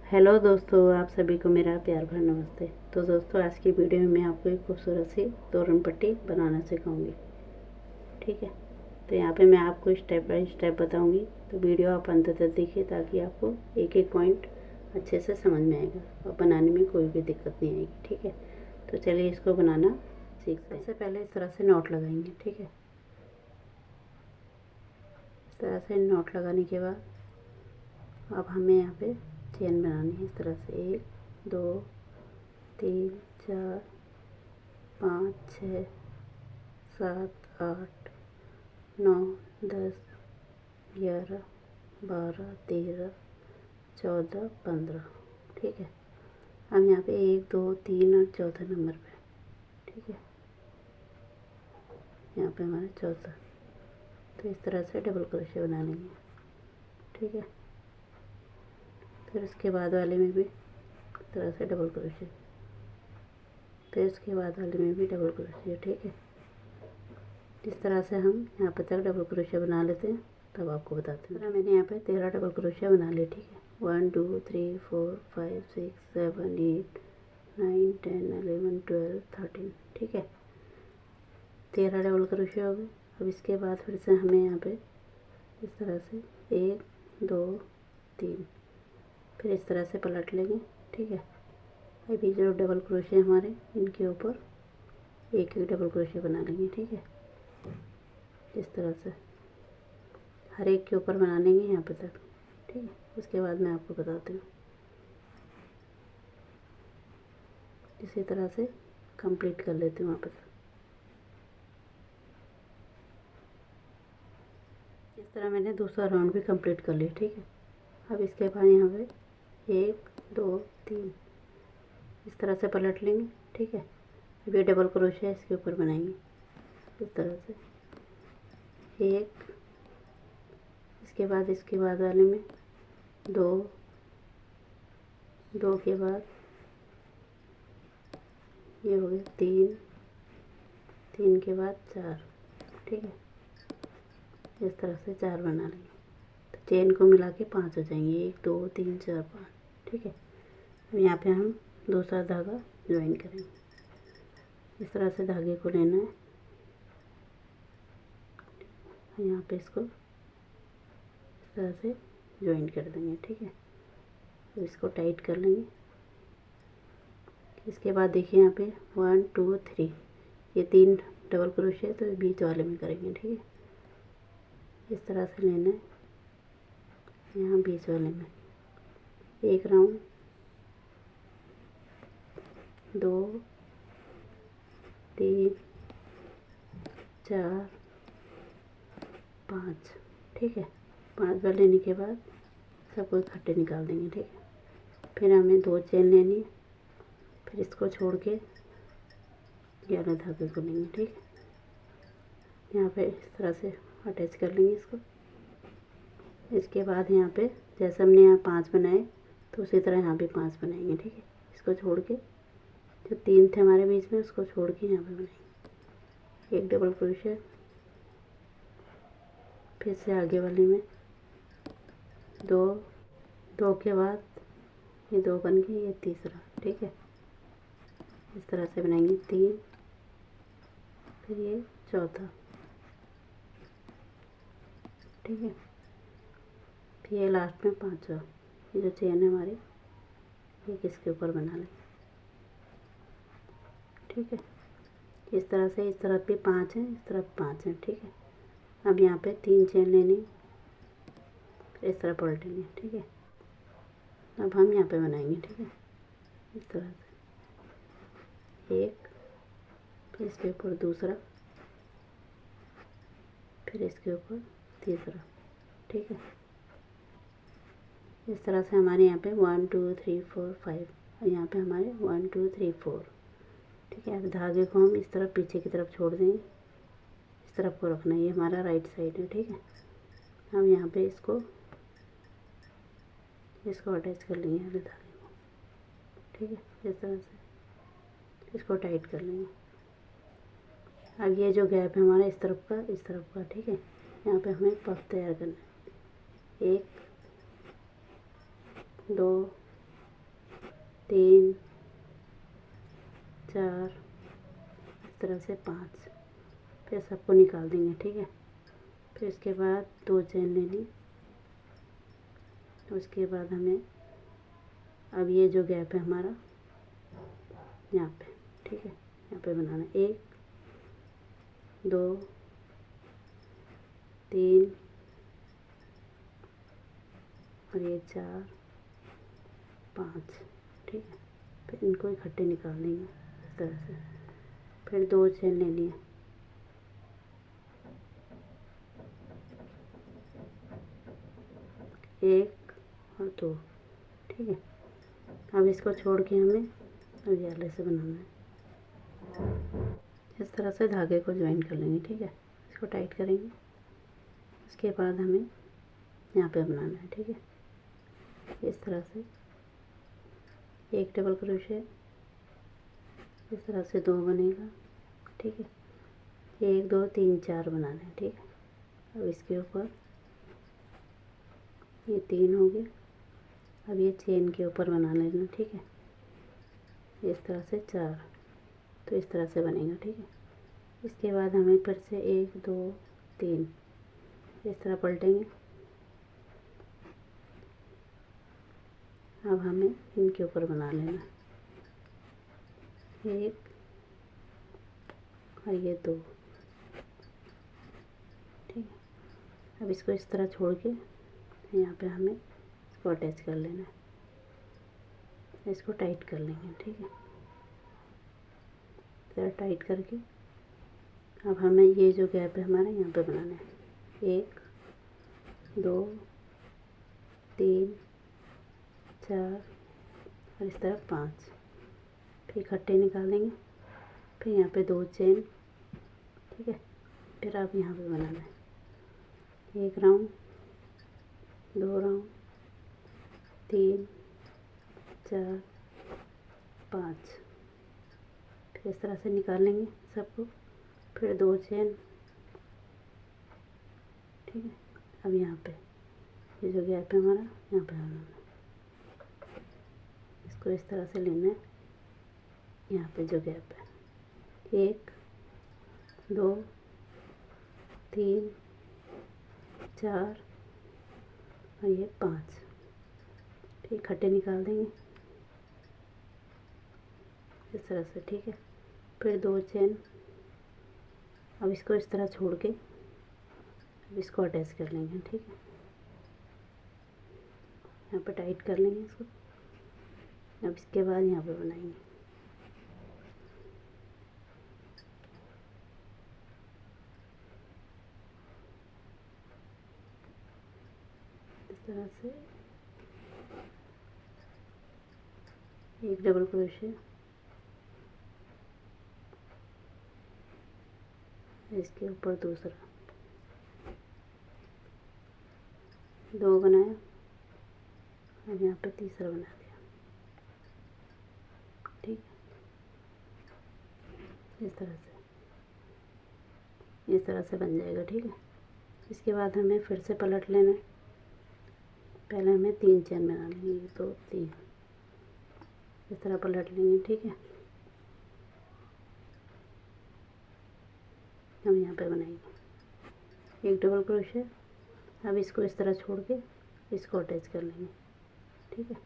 Hello दोस्तों, आप सभी को मेरा प्यार भरा नमस्ते। तो दोस्तों, आज की वीडियो में मैं आपको एक खूबसूरत सी तोरण पट्टी बनाना सिखाऊंगी। ठीक है, तो यहाँ पे मैं आपको स्टेप बाय स्टेप बताऊंगी, तो वीडियो आप अंत तक देखिए ताकि आपको एक एक पॉइंट अच्छे से समझ में आएगा और बनाने में कोई भी दिक्कत नहीं आएगी। ठीक है, तो चलिए इसको बनाना सीखते हैं। सबसे पहले इस तरह से नोट लगाएंगे। ठीक है, इस तरह से नोट लगाने के बाद अब हमें यहाँ पे चेन बनानी है। इस तरह से 1 2 3 4 5 6 7 8 9 10 11 12 13 14 15। ठीक है, हम यहाँ पे 1 2 3 और चौथा नंबर पे। ठीक है, यहाँ पे हमारा चौथा। तो इस तरह से डबल क्रोशे बना लेंगे। ठीक है, फिर उसके बाद वाले में भी इस तरह से डबल क्रोशे, फिर उसके बाद वाले में भी डबल क्रोशे। ठीक है, इस तरह से हम यहाँ पे तक डबल क्रोशे बना लेते हैं, तब आपको बताते हैं। मैंने यहाँ पे 13 डबल क्रोशे बना लिए। ठीक है, 1 2 3 4 5 6 7 8 9 10 11 12 13। ठीक है, 13 डबल क्रोशे हो गए। अब इसके बाद फिर से हमें यहाँ पे इस तरह से 1 2 3 फिर इस तरह से पलट लेंगे। ठीक है, अभी जो डबल क्रोशे हमारे इनके ऊपर एक एक डबल क्रोशे बना लेंगे। ठीक है, इस तरह से हर एक के ऊपर बना लेंगे यहाँ पे तक। ठीक है, उसके बाद मैं आपको बताती हूँ। इसी तरह से कंप्लीट कर लेती हूँ वहाँ पर। इस तरह मैंने दूसरा राउंड भी कंप्लीट कर लिया। ठीक है, अब इसके बाद यहाँ पे 1 2 3 इस तरह से पलट लेंगे। ठीक है, अब ये डबल क्रोशे इसके ऊपर बनाएंगे इस तरह से। एक, इसके बाद वाले में 2 2 के बाद ये हो गया 3 3 के बाद 4। ठीक है, इस तरह से 4 बना लेंगे, तो चेन को मिला के 5 हो जाएंगे। 1 2 3 4 5। ठीक है, अब यहाँ पे हम दूसरा धागा ज्वाइन करेंगे। इस तरह से धागे को लेना है, यहाँ पे इसको इस तरह से ज्वाइन कर देंगे। ठीक है, तो इसको टाइट कर लेंगे। इसके बाद देखिए यहाँ पे 1 2 3 ये 3 डबल क्रोशे तो बीच वाले में करेंगे। ठीक है, इस तरह से लेना है, यहाँ बीच वाले में एक राउंड 2 3 4 5। ठीक है, 5 बार लेने के बाद सबको इकट्ठे निकाल देंगे। ठीक है, फिर हमें 2 चेन लेनी है, फिर इसको छोड़ के 11 धागे को लेंगे। ठीक है, यहाँ पे इस तरह से अटैच कर लेंगे इसको। इसके बाद यहाँ पे जैसे हमने यहाँ 5 बनाए तो उसी तरह यहाँ पे 5 बनाएंगे। ठीक है, इसको छोड़ के जो 3 थे हमारे बीच में उसको छोड़ के यहाँ पे बनाएंगे एक डबल क्रोशे, फिर से आगे वाले में 2 2 के बाद ये 2 बन गए, ये तीसरा। ठीक है, इस तरह से बनाएंगे 3, फिर ये चौथा। ठीक है, फिर ये लास्ट में 5वां। ये जो चेन है हमारी ये किसके ऊपर बना लें। ठीक है, इस तरह से इस तरफ भी 5 हैं, इस तरफ 5 हैं। ठीक है, अब यहाँ पे 3 चेन लेनी, फिर इस तरह पलटेंगे। ठीक है, अब हम यहाँ पे बनाएंगे। ठीक है, इस तरह से एक, फिर इसके ऊपर दूसरा, फिर इसके ऊपर तीसरा। ठीक है, इस तरह से हमारे यहाँ पे 1 2 3 4 5 और यहाँ पे हमारे 1 2 3 4। ठीक है, अब धागे को हम इस तरफ पीछे की तरफ छोड़ देंगे, इस तरफ को रखना है, ये हमारा राइट साइड है। ठीक है, हम यहाँ पे इसको अटैच कर लेंगे हरे धागे को। ठीक है, इस तरह से इसको टाइट कर लेंगे। अब ये जो गैप है हमारा इस तरफ का। ठीक है, यहाँ पे हमें पफ तैयार करना है। 1 2 3 4, इस तरह से 5। फिर सबको निकाल देंगे, ठीक है। फिर इसके बाद 2 चेन ले ली। उसके बाद हमें अब ये जो गैप है हमारा यहाँ पे, ठीक है, यहाँ पे बनाना 1 2 3 और ये 4 5, ठीक है। फिर इनको इकट्ठे निकाल देंगे इस तरह से। फिर 2 चेन ले लिए, एक और 2, ठीक है। अब इसको छोड़ के हमें उजाले से बनाना है। इस तरह से धागे को ज्वाइन कर लेंगे, ठीक है। इसको टाइट करेंगे। उसके बाद हमें यहाँ पे बनाना है, ठीक है। इस तरह से एक डबल क्रोशे, इस तरह से 2 बनेगा, ठीक है। 1 2 3 4 बनाना है, ठीक है। अब इसके ऊपर ये 3 हो गए। अब ये चेन के ऊपर बना लेना, ठीक है। इस तरह से 4, तो इस तरह से बनेगा, ठीक है। इसके बाद हमें फिर से 1 2 3 इस तरह पलटेंगे। अब हमें इनके ऊपर बना लेना 1 और ये 2, ठीक है। अब इसको इस तरह छोड़ के यहाँ पे हमें इसको अटैच कर लेना है। इसको टाइट कर लेंगे, ठीक है। इस तरह टाइट करके अब हमें ये जो गैप है हमारा यहाँ पे बनाना है 1 2 3 4 और इस तरह 5। फिर इकट्ठे निकाल देंगे। फिर यहाँ पे 2 चेन, ठीक है। फिर अब यहाँ पे बनाना है 1 राउंड 2 राउंड 3 4 5। फिर इस तरह से निकाल लेंगे सबको। फिर 2 चेन, ठीक है। अब यहाँ पे ये जो गैप है हमारा यहाँ पे बनाना है। इसको इस तरह से लेना है। यहाँ पे जो गैप है 1 2 3 4 और ये 5। फिर इकट्ठे निकाल देंगे इस तरह से, ठीक है। फिर 2 चेन। अब इसको इस तरह छोड़ के अब इसको अटैच कर लेंगे, ठीक है। यहाँ पे टाइट कर लेंगे इसको। अब इसके बाद यहाँ पे बनाएंगे इस तरह से एक डबल क्रोशे, इसके ऊपर दूसरा 2 बनाया और यहाँ पे तीसरा बना दिया, ठीक है। इस तरह से बन जाएगा, ठीक है। इसके बाद हमें फिर से पलट लेना है। पहले हमें 3 चेन बना लेंगे, 2 3 इस तरह पलट लेंगे, ठीक है। हम यहाँ पे बनाएंगे एक डबल क्रोशे। अब इसको इस तरह छोड़ के इसको अटैच कर लेंगे, ठीक है।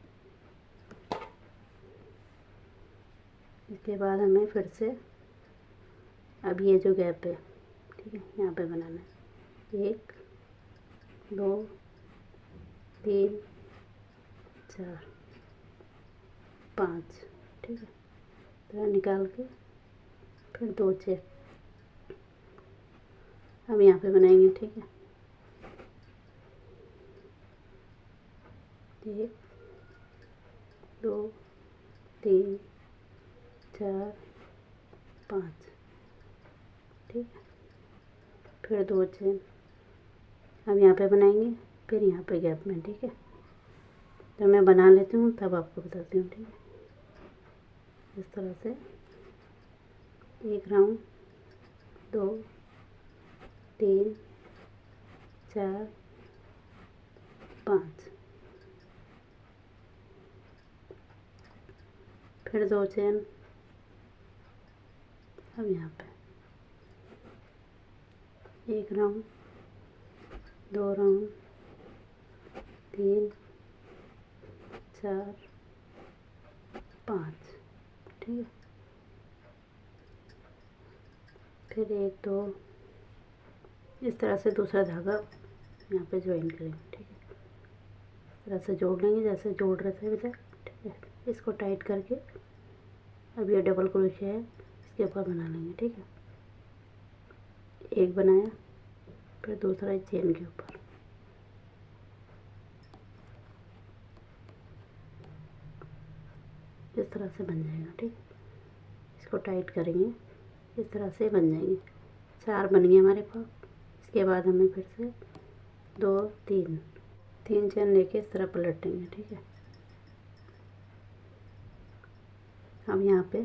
इसके बाद हमें फिर से अब ये जो गैप है, ठीक है, यहाँ पे बनाना है 1 2 3 4 5, ठीक है। तरह निकाल के फिर 2 चेन हम यहाँ पे बनाएंगे, ठीक है। 1 2 3 4 5, ठीक है। फिर 2 चेन हम यहाँ पे बनाएंगे, फिर यहाँ पे गैप में, ठीक है। तो मैं बना लेती हूँ तब आपको बताती हूँ, ठीक है। इस तरह से 1 राउंड 2 3 4 5। फिर 2 चेन। अब यहाँ पे 1 राउंड, 2 राउंड, 3, 4, 5, ठीक है। फिर 1 2 इस तरह से दूसरा धागा यहाँ पे ज्वाइन करेंगे, ठीक है। इस तरह से जोड़ लेंगे जैसे जोड़ रहे थे अभी तक, ठीक है। इसको टाइट करके अब ये डबल क्रोशिया है इसके ऊपर बना लेंगे, ठीक है। एक बनाया, फिर दूसरा चेन के ऊपर, इस तरह से बन जाएगा, ठीक है। इसको टाइट करेंगे, इस तरह से बन जाएंगे। 4 बन गए हमारे पास। इसके बाद हमें फिर से 2 3 चेन लेके इस तरह पलटेंगे, ठीक है। अब यहाँ पे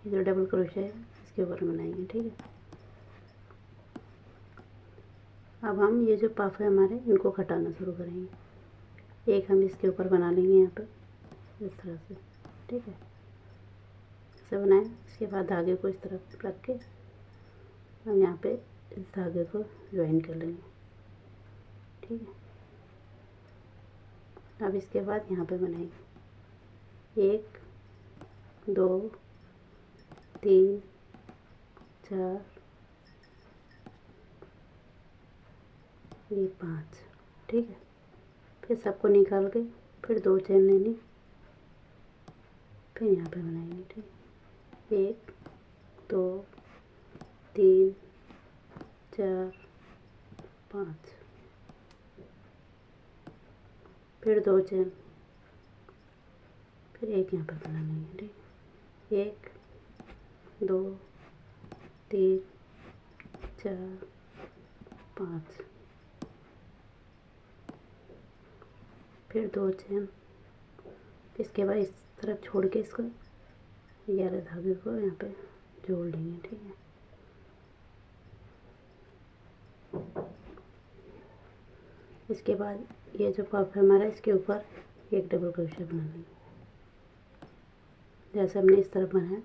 जो डबल क्रोशिया है इसके ऊपर बनाएंगे, ठीक है। अब हम ये जो पफ है हमारे इनको घटाना शुरू करेंगे। एक हम इसके ऊपर बना लेंगे यहाँ पे इस तरह से, ठीक है। ऐसे बनाएं। इसके बाद धागे को इस तरफ रख के हम यहाँ पे इस धागे को ज्वाइन कर लेंगे, ठीक है। अब इसके बाद यहाँ पे बनाएंगे 1 2 3 4 ये 5, ठीक है। फिर सबको निकाल के फिर 2 चेन लेनी, फिर यहाँ पे बनाएंगे, ठीक है। 1 2 3 4 5, फिर 2 चेन, फिर एक यहाँ पे बना लेंगे, ठीक है। 1 2 3 4 5, फिर 2 चेन। इसके बाद इस तरफ छोड़ के इसको 11 धागे को यहाँ पे जोड़ लेंगे, ठीक है। इसके बाद ये जो पफ है हमारा इसके ऊपर एक डबल क्रोशिया बना लेंगे जैसे हमने इस तरफ बनाया,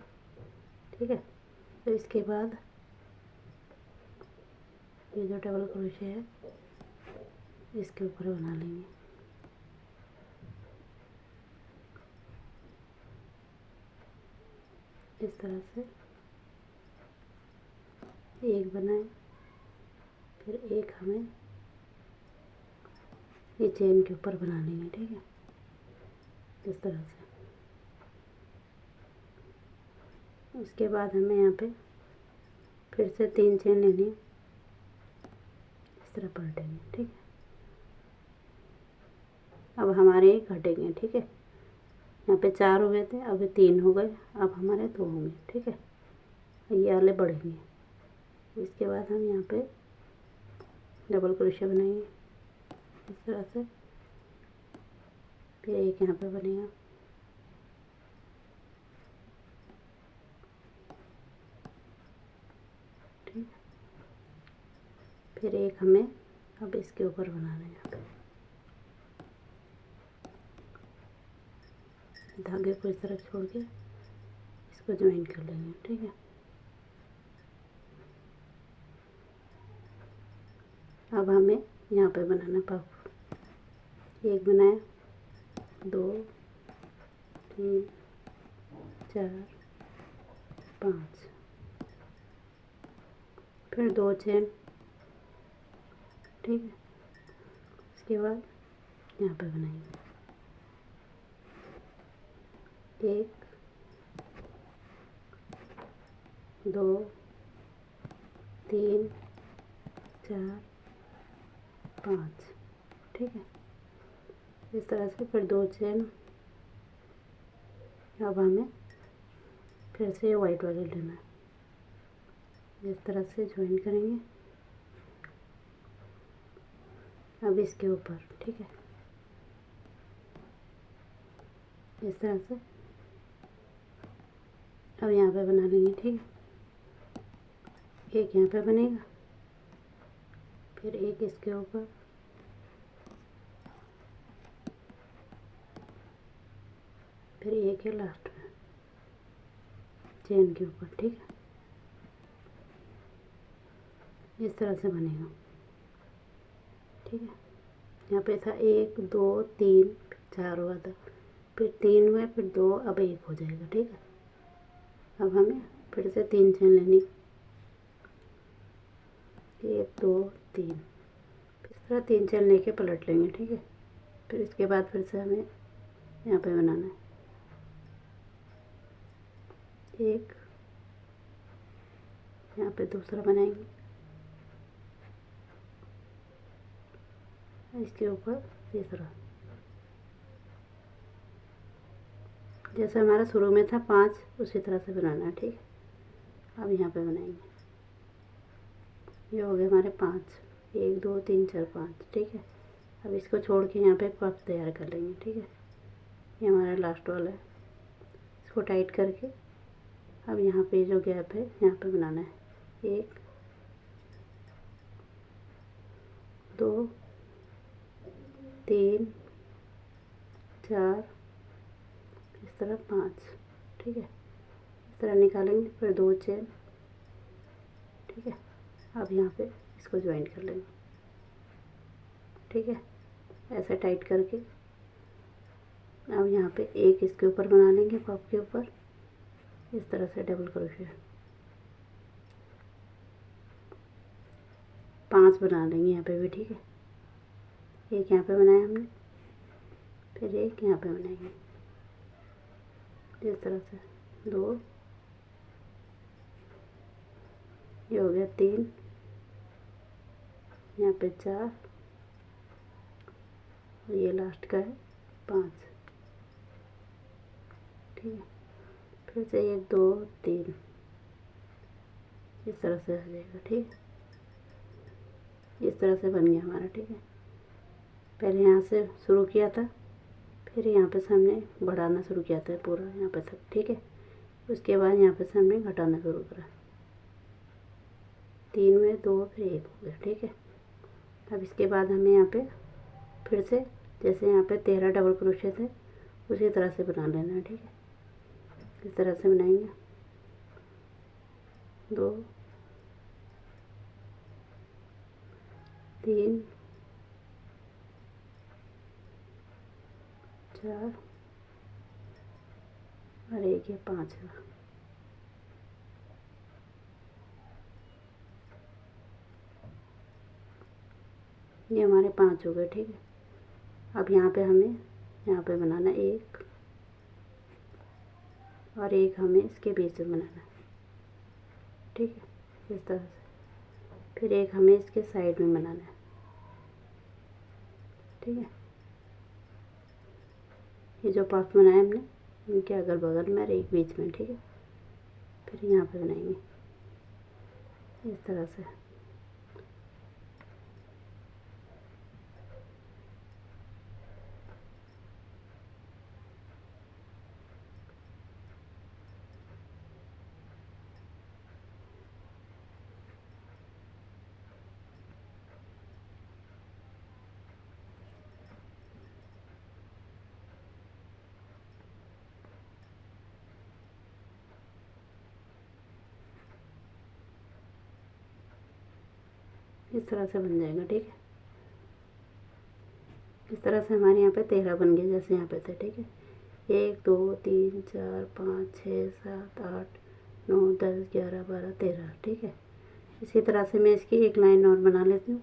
ठीक है। तो इसके बाद ये जो डबल क्रोशिया है इसके ऊपर बना लेंगे, इस तरह से एक बनाए, फिर एक हमें ये चेन के ऊपर बना लेंगे, ठीक है। इस तरह से उसके बाद हमें यहाँ पे फिर से 3 चेन लेनी है, इस तरह पलटेंगे, ठीक है। अब हमारे घटेंगे, ठीक है। यहाँ पे 4 हुए थे, अभी 3 हो गए, अब हमारे 2 होंगे, ठीक है। ये वाले बढ़ेंगे। इसके बाद हम यहाँ पे डबल क्रोशिया बनाएंगे इस तरह से, फिर एक यहाँ पे बनेगा, ठीक। फिर एक हमें अब इसके ऊपर बनाना है, धागे को इस तरह छोड़ के इसको ज्वाइन कर लेंगे, ठीक है। अब हमें यहाँ पे बनाना पफ। एक बनाया, 2 3 4 5, फिर 2 चेन, ठीक है। इसके बाद यहाँ पे बनाएंगे 1 2 3 4 5, ठीक है। इस तरह से फिर 2 चेन। अब हमें फिर से वाइट वाले लेना है, इस तरह से ज्वाइन करेंगे अब इसके ऊपर, ठीक है। इस तरह से अब यहाँ पे बना लेंगे, ठीक है। एक यहाँ पे बनेगा, फिर एक इसके ऊपर, फिर एक है लास्ट में, चेन के ऊपर, ठीक है। इस तरह से बनेगा, ठीक है। यहाँ पे था 1 2 3, फिर 4 हुआ था, फिर 3 हुए, फिर 2, अब 1 हो जाएगा, ठीक है। अब हमें फिर से 3 चेन लेनी, 1 2 3, इस तरह 3 चेन लेके पलट लेंगे, ठीक है। फिर इसके बाद फिर से हमें यहाँ पे बनाना है, 1, यहाँ पे दूसरा बनाएंगे, इसके ऊपर तीसरा, जैसे हमारा शुरू में था 5, उसी तरह से बनाना है, ठीक है। अब यहाँ पे बनाएंगे, ये हो गए हमारे 5, 1 2 3 4 5, ठीक है। अब इसको छोड़ के यहाँ पे पफ तैयार कर लेंगे, ठीक है। ये हमारा लास्ट वाला है, इसको टाइट करके अब यहाँ पे जो गैप है यहाँ पे बनाना है, 1 2 3 4, इस तरह 5, ठीक है। इस तरह निकालेंगे, फिर 2 चेन, ठीक है। अब यहाँ पे इसको ज्वाइन कर लेंगे, ठीक है, ऐसे टाइट करके। अब यहाँ पे एक इसके ऊपर बना लेंगे, पफ के ऊपर, इस तरह से डबल क्रोशिया 5 बना लेंगे यहाँ पे भी, ठीक है। एक यहाँ पे बनाया हमने, फिर एक यहाँ पे बनाएंगे, इस तरह से 2, ये हो गया 3, यहाँ पे 4, और ये लास्ट का है 5, ठीक है। फिर से 1 2 3, इस तरह से आ जाएगा, ठीक है। इस तरह से बन गया हमारा, ठीक है। पहले यहाँ से शुरू किया था, फिर यहाँ पे से हमने बढ़ाना शुरू किया था पूरा यहाँ पे तक, ठीक है। उसके बाद यहाँ पे से हमने घटाना शुरू करा, 3 में 2, फिर 1 हो गया, ठीक है। अब इसके बाद हमें यहाँ पे फिर से जैसे यहाँ पे 13 डबल क्रोशिया थे, उसी तरह से बना लेना है, ठीक है। इस तरह से बनाएंगे, 2 3 4, और एक ये 5 है। ये हमारे 5 हो गए, ठीक है। अब यहाँ पे हमें यहाँ पे बनाना 1, और एक हमें इसके बीच में बनाना है, ठीक है, इस तरह से। फिर एक हमें इसके साइड में बनाना है, ठीक है। ये जो पफ बनाए हमने, इनके अगल बगल में और एक बीच में, ठीक है। फिर यहाँ पे बनाएंगे इस तरह से, इस तरह से बन जाएगा, ठीक है। इस तरह से हमारे यहाँ पे 13 बन गए, जैसे यहाँ पे थे, ठीक है। 1 2 3 4 5 6 7 8 9 10 11 12 13, ठीक है। इसी तरह से मैं इसकी एक लाइन और बना लेती हूँ,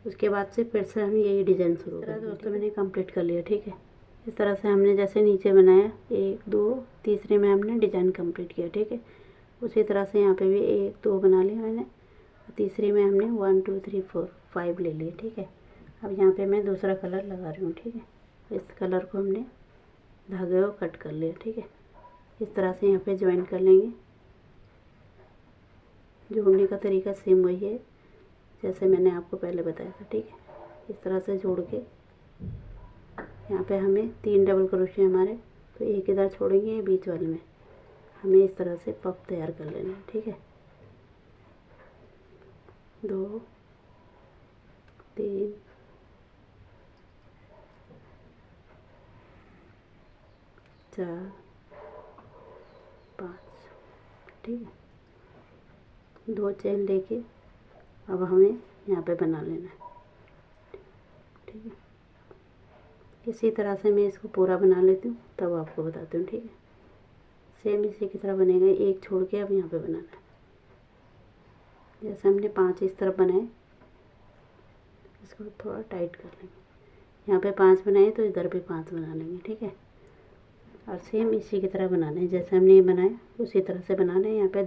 उसके बाद से फिर से हम यही डिज़ाइन शुरू करेंगे। दोस्तों मैंने कंप्लीट कर लिया, ठीक है। इस तरह से हमने जैसे नीचे बनाया 1 2, तीसरे में हमने डिज़ाइन कंप्लीट किया, ठीक है। उसी तरह से यहाँ पे भी 1 2 बना लिया मैंने, तीसरे में हमने 1 2 3 4 5 ले लिए, ठीक है। अब यहाँ पे मैं दूसरा कलर लगा रही हूँ, ठीक है। इस कलर को हमने धागे को कट कर लिया, ठीक है। इस तरह से यहाँ पे ज्वाइन कर लेंगे। जोड़ने का तरीका सेम वही है जैसे मैंने आपको पहले बताया था, ठीक है। इस तरह से जोड़ के यहाँ पे हमें 3 डबल क्रोशिया हमारे, तो एक इधर छोड़ेंगे बीच वाले में, हमें इस तरह से पफ तैयार कर लेना है, ठीक है। 2 3 4 5, ठीक है। 2 चेन लेके अब हमें यहाँ पे बना लेना है, ठीक है। इसी तरह से मैं इसको पूरा बना लेती हूँ, तब आपको बताती हूँ, ठीक है। सेम इसी की तरह बनेगा, एक छोड़ के अब यहाँ पे बनाना है। जैसे हमने 5 इस तरफ बनाए, इसको थोड़ा टाइट कर लेंगे। यहाँ पे 5 बनाए तो इधर भी 5 बना लेंगे, ठीक है। और सेम इसी की तरह बनाना है, जैसे हमने ये बनाया उसी तरह से बनाना है। यहाँ पे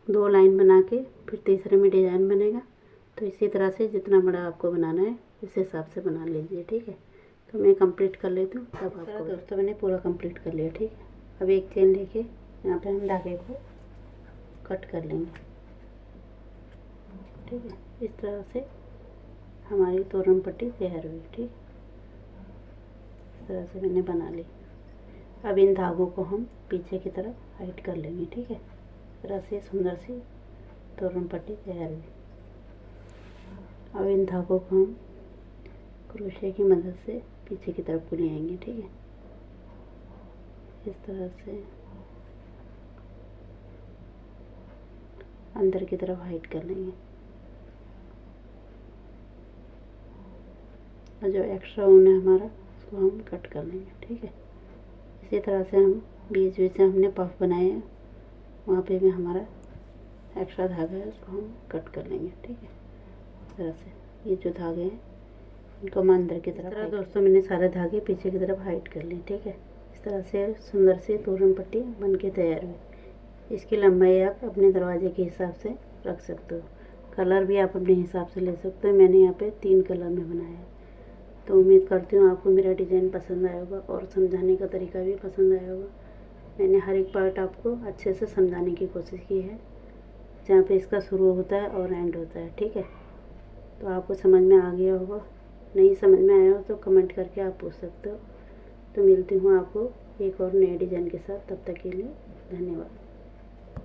दो लाइन बना के फिर तीसरे में डिज़ाइन बनेगा। तो इसी तरह से जितना बड़ा आपको बनाना है इस हिसाब से बना लीजिए, ठीक है। तो मैं कंप्लीट कर लेती हूँ, तब आपको। दोस्तों मैंने पूरा कंप्लीट कर लिया, ठीक है। अब एक चेन लेके यहाँ पे हम धागे को कट कर लेंगे, ठीक है। इस तरह से हमारी तोरण पट्टी तैयार हुई, ठीक। इस तरह से मैंने बना ली। अब इन धागों को हम पीछे की तरफ हाइट कर लेंगे, ठीक है। इस तरह से सुंदर सी तोरण पट्टी तैयार हुई। अब इन धागों को हम क्रोशे की मदद से पीछे की तरफ को ले आएंगे, ठीक है। इस तरह से अंदर की तरफ हाइट कर लेंगे और जो एक्स्ट्रा ऊन है हमारा उसको हम कट कर लेंगे, ठीक है। इसी तरह से हम बीच बीच से हमने पफ बनाए हैं, वहाँ पे भी हमारा एक्स्ट्रा धागा है उसको हम कट कर लेंगे, ठीक है। इस तरह से ये जो धागे हैं इनको हम अंदर की तरफ। दोस्तों मैंने सारे धागे पीछे की तरफ हाइट कर लिए, ठीक है। इस तरह से सुंदर सी तोरण पट्टी बन के तैयार हुई। इसकी लंबाई आप अपने दरवाजे के हिसाब से रख सकते हो। कलर भी आप अपने हिसाब से ले सकते हो। मैंने यहाँ पे 3 कलर में बनाया है। तो उम्मीद करती हूँ आपको मेरा डिज़ाइन पसंद आया होगा और समझाने का तरीका भी पसंद आया होगा। मैंने हर एक पार्ट आपको अच्छे से समझाने की कोशिश की है, जहाँ पे इसका शुरू होता है और एंड होता है, ठीक है। तो आपको समझ में आ गया होगा। नहीं समझ में आया हो तो कमेंट करके आप पूछ सकते हो। तो मिलती हूँ आपको एक और नए डिज़ाइन के साथ, तब तक के लिए धन्यवाद।